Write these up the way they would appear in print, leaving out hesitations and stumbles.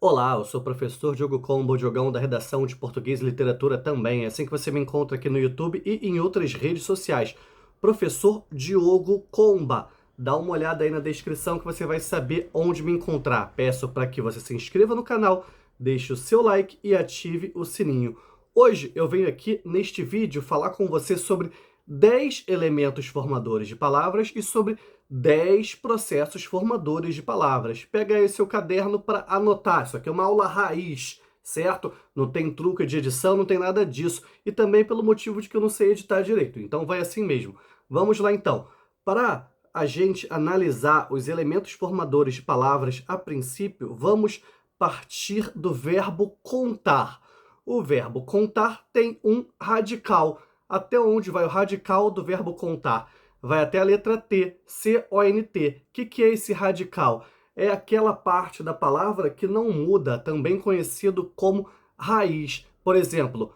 Olá, eu sou o professor Diogo Combo, Diogão da redação de Português e Literatura também. É assim que você me encontra aqui no YouTube e em outras redes sociais. Professor Diogo Comba. Dá uma olhada aí na descrição que você vai saber onde me encontrar. Peço para que você se inscreva no canal, deixe o seu like e ative o sininho. Hoje eu venho aqui neste vídeo falar com você sobre 10 elementos formadores de palavras e sobre 10 processos formadores de palavras. Pega aí seu caderno para anotar. Isso aqui é uma aula raiz, certo? Não tem truque de edição, não tem nada disso. E também pelo motivo de que eu não sei editar direito. Então vai assim mesmo. Vamos lá então. Para a gente analisar os elementos formadores de palavras, a princípio, vamos partir do verbo contar. O verbo contar tem um radical. Até onde vai o radical do verbo contar? Vai até a letra T, C-O-N-T. O que é esse radical? É aquela parte da palavra que não muda, também conhecido como raiz. Por exemplo,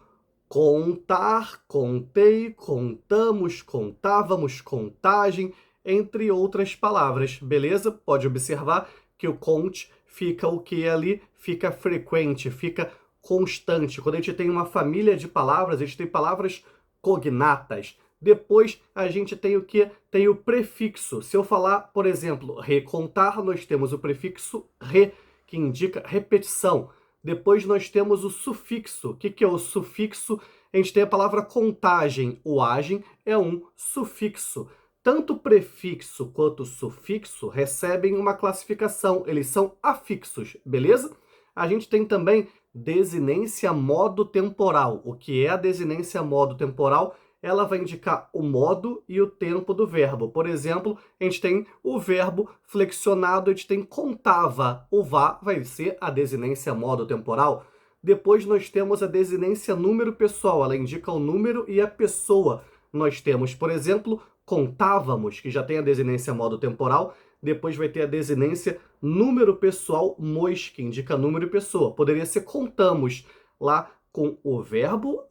contar, contei, contamos, contávamos, contagem, entre outras palavras, beleza? Pode observar que o conte fica o que ali? Fica frequente, fica constante. Quando a gente tem uma família de palavras, a gente tem palavras cognatas. Depois a gente tem o que? Tem o prefixo. Se eu falar, por exemplo, recontar, nós temos o prefixo re, que indica repetição. Depois nós temos o sufixo. O que é o sufixo? A gente tem a palavra contagem. O agem é um sufixo. Tanto o prefixo quanto o sufixo recebem uma classificação. Eles são afixos, beleza? A gente tem também desinência modo temporal. O que é a desinência modo temporal? Ela vai indicar o modo e o tempo do verbo. Por exemplo, a gente tem o verbo flexionado, a gente tem contava. O vá vai ser a desinência modo temporal. Depois nós temos a desinência número pessoal, ela indica o número e a pessoa. Nós temos, por exemplo, contávamos, que já tem a desinência modo temporal. Depois vai ter a desinência número pessoal mos, que indica número e pessoa. Poderia ser contamos, lá com o verbo,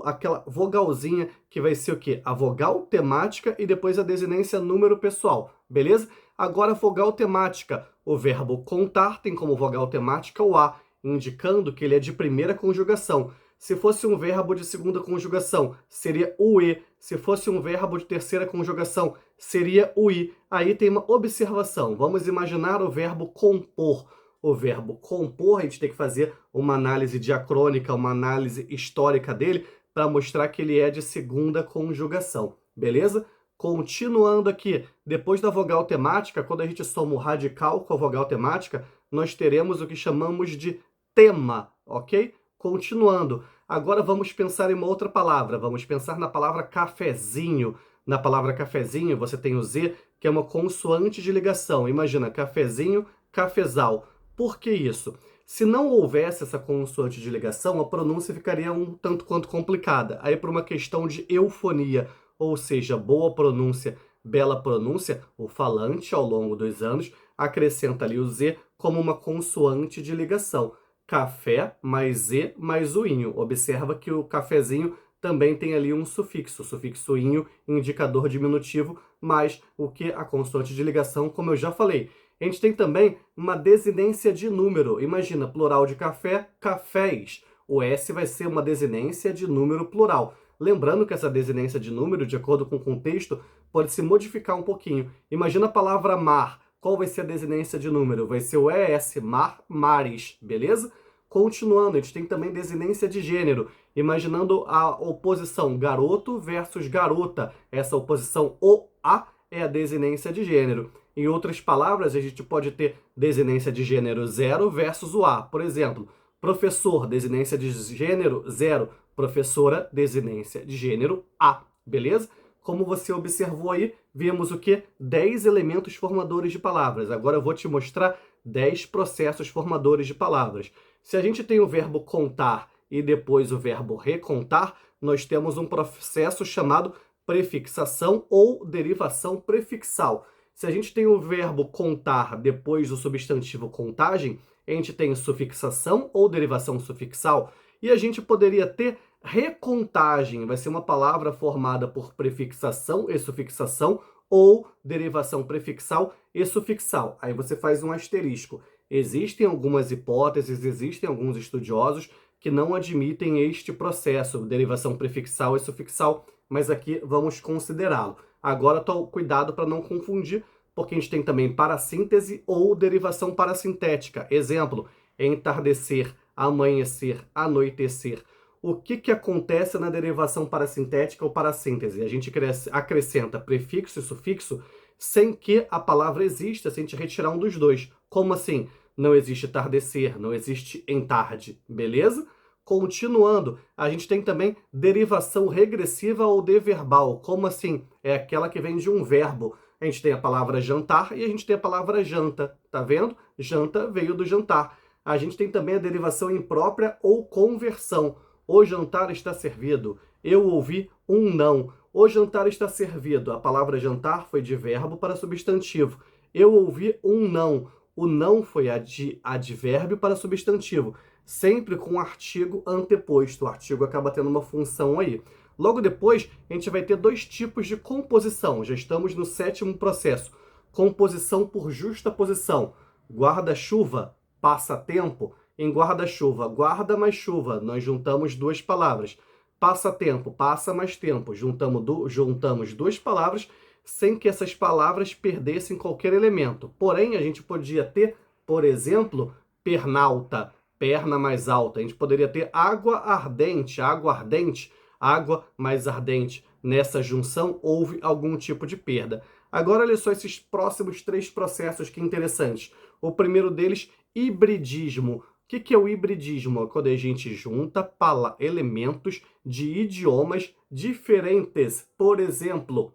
aquela vogalzinha que vai ser o quê? A vogal temática e depois a desinência número pessoal, beleza? Agora, vogal temática. O verbo contar tem como vogal temática o a, indicando que ele é de primeira conjugação. Se fosse um verbo de segunda conjugação, seria o e. Se fosse um verbo de terceira conjugação, seria o i. Aí tem uma observação. Vamos imaginar o verbo compor. O verbo compor, a gente tem que fazer uma análise diacrônica, uma análise histórica dele, para mostrar que ele é de segunda conjugação, beleza? Continuando aqui, depois da vogal temática, quando a gente soma o radical com a vogal temática, nós teremos o que chamamos de tema, ok? Continuando, agora vamos pensar em uma outra palavra, vamos pensar na palavra cafezinho. Na palavra cafezinho, você tem o Z, que é uma consoante de ligação. Imagina, cafezinho, cafezal. Por que isso? Se não houvesse essa consoante de ligação, a pronúncia ficaria um tanto quanto complicada. Aí, por uma questão de eufonia, ou seja, boa pronúncia, bela pronúncia, o falante, ao longo dos anos, acrescenta ali o Z como uma consoante de ligação. Café mais Z mais o inho. Observa que o cafezinho também tem ali um sufixo, sufixo inho, indicador diminutivo, mais o que? A consoante de ligação, como eu já falei. A gente tem também uma desinência de número. Imagina, plural de café, cafés. O S vai ser uma desinência de número plural. Lembrando que essa desinência de número, de acordo com o contexto, pode se modificar um pouquinho. Imagina a palavra mar. Qual vai ser a desinência de número? Vai ser o ES, mar, mares, beleza? Continuando, a gente tem também desinência de gênero. Imaginando a oposição garoto versus garota. Essa oposição o-a é a desinência de gênero. Em outras palavras, a gente pode ter desinência de gênero 0 versus o A. Por exemplo, professor, desinência de gênero 0. Professora, desinência de gênero A. Beleza? Como você observou aí, vemos o que? 10 elementos formadores de palavras. Agora eu vou te mostrar 10 processos formadores de palavras. Se a gente tem o verbo contar e depois o verbo recontar, nós temos um processo chamado prefixação ou derivação prefixal. Se a gente tem o verbo contar depois do substantivo contagem, a gente tem sufixação ou derivação sufixal, e a gente poderia ter recontagem, vai ser uma palavra formada por prefixação e sufixação ou derivação prefixal e sufixal. Aí você faz um asterisco. Existem algumas hipóteses, existem alguns estudiosos que não admitem este processo, derivação prefixal e sufixal, mas aqui vamos considerá-lo. Agora, cuidado para não confundir, porque a gente tem também parassíntese ou derivação parasintética. Exemplo, entardecer, amanhecer, anoitecer. O que acontece na derivação parasintética ou parassíntese? A gente acrescenta prefixo e sufixo sem que a palavra exista, sem a gente retirar um dos dois. Como assim? Não existe tardecer, não existe entarde, beleza? Continuando, a gente tem também derivação regressiva ou deverbal. Como assim? É aquela que vem de um verbo. A gente tem a palavra jantar e a gente tem a palavra janta, tá vendo? Janta veio do jantar. A gente tem também a derivação imprópria ou conversão. O jantar está servido. Eu ouvi um não. O jantar está servido. A palavra jantar foi de verbo para substantivo. Eu ouvi um não. O não foi de advérbio para substantivo. Sempre com artigo anteposto. O artigo acaba tendo uma função aí. Logo depois, a gente vai ter dois tipos de composição. Já estamos no 7º processo. Composição por justaposição. Guarda-chuva, passatempo. Em guarda-chuva, guarda mais chuva. Nós juntamos duas palavras. Passatempo, passa mais tempo. Juntamos duas palavras sem que essas palavras perdessem qualquer elemento. Porém, a gente podia ter, por exemplo, pernalta, perna mais alta. A gente poderia ter água ardente, água mais ardente. Nessa junção, houve algum tipo de perda. Agora, olha só esses próximos 3 processos que interessantes. O primeiro deles, hibridismo. O que é o hibridismo? É quando a gente junta elementos de idiomas diferentes. Por exemplo,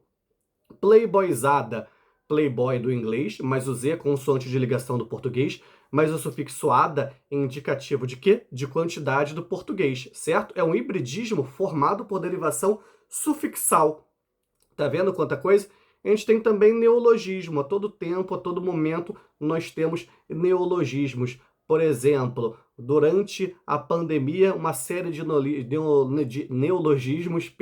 playboyzada, playboy do inglês, mas o Z é consoante de ligação do português, mas o sufixo ada é indicativo de quê? De quantidade do português, certo? É um hibridismo formado por derivação sufixal. Tá vendo quanta coisa? A gente tem também neologismo. A todo tempo, a todo momento, nós temos neologismos. Por exemplo, durante a pandemia, uma série de neologismos,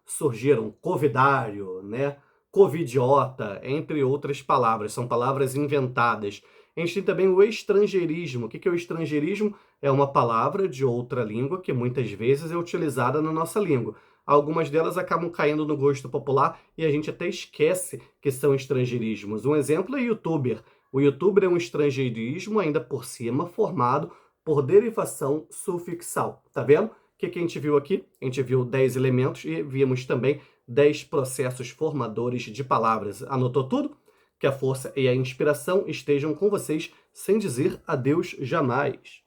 surgiram. Covidário, né? Covidiota, entre outras palavras. São palavras inventadas. A gente tem também o estrangeirismo. O que é o estrangeirismo? É uma palavra de outra língua que muitas vezes é utilizada na nossa língua. Algumas delas acabam caindo no gosto popular e a gente até esquece que são estrangeirismos. Um exemplo é youtuber. O youtuber é um estrangeirismo, ainda por cima, formado por derivação sufixal. Tá vendo? O que a gente viu aqui? A gente viu 10 elementos e vimos também 10 processos formadores de palavras. Anotou tudo? Que a força e a inspiração estejam com vocês, sem dizer adeus jamais.